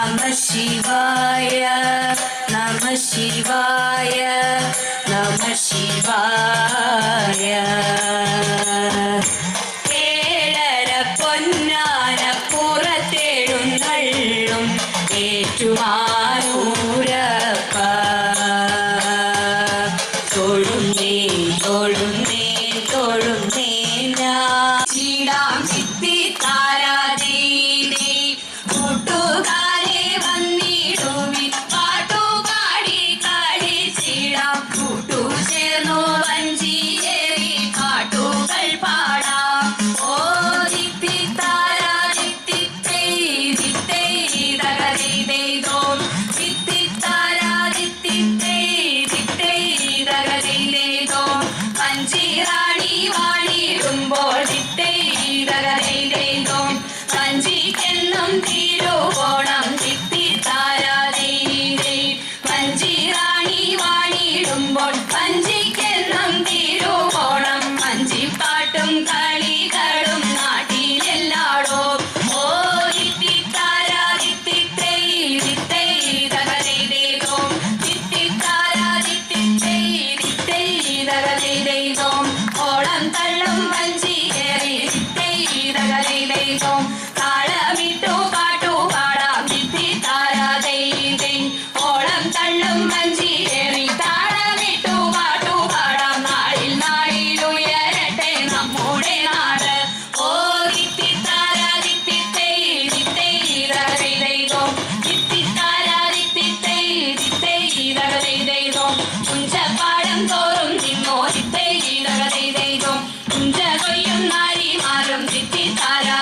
Namah Shivaya, Namah Shivaya, Namah Shivaya. ഏഴര പൊന്നാന പുറത്തെഴുന്നള്ളും ഏറ്റുമാനൂരപ്പ. തൊഴുന്നേ തൊഴുന്നേ തൊഴുന്നേ ഞാൻ ചീടാം ചിത്തി താരാതീനെ കൂട്ടുകാരെ വന്നിടുവിൻ പാട്ടുപാടി കളിച്ചിടാം കൂട്ടു ചേർന്നു വഞ്ചിയേറി പാട്ടുകൾ പാടാം. ഓ ദിത്തി താരാ ദിത്തി ദിത്തേ ദഗദിതോ ദിത്തി താരാ ദിത്തി ദിത്തേ ദഗദിതോ വഞ്ചിറാണി വാണിടുമ്പോൾ ദിത്തേ ദഗദിതോ വഞ്ചിക്കെന്നും തിരുവോണം ദിത്തി താരാ വഞ്ചിറാണി വാണിടുമ്പോൾ വഞ്ചിക്കെന്നും തിരുവോണം വഞ്ചിപ്പാട്ടും കളികളും നാട്ടിലെല്ലാടോ. ഓ ദിത്തി താരാ ദിത്തി ദിത്തേ ദഗദിതോ ദിത്തി താരാ ദിത്തി ദിത്തേ ദഗദിതോ ഓളം തള്ളും വഞ്ചിയേറി ദിത്തേ ദഗദിതോ താളമിട്ടു പാട്ടു പാടാം ദിത്തി താരാ ഓളം തള്ളും വഞ്ചിയേറി താളമിട്ടു പാട്ടു പാടാം. നാളിൽ നാളിൽ ഉയരട്ടെ നമ്മുടെ നാട്. ഓ ദിത്തി താരാ ദിത്തി ദിത്തേ ദഗദിതോ ദിത്തി താരാ ദിത്തി ദിത്തേ ദഗദിതോ കുഞ്ചപ്പാടം തോറും നിന്നോ ദിത്തേ ദഗദിതോ കുഞ്ച കൊയ്യും നാരിമാരും ദിത്തി താരാ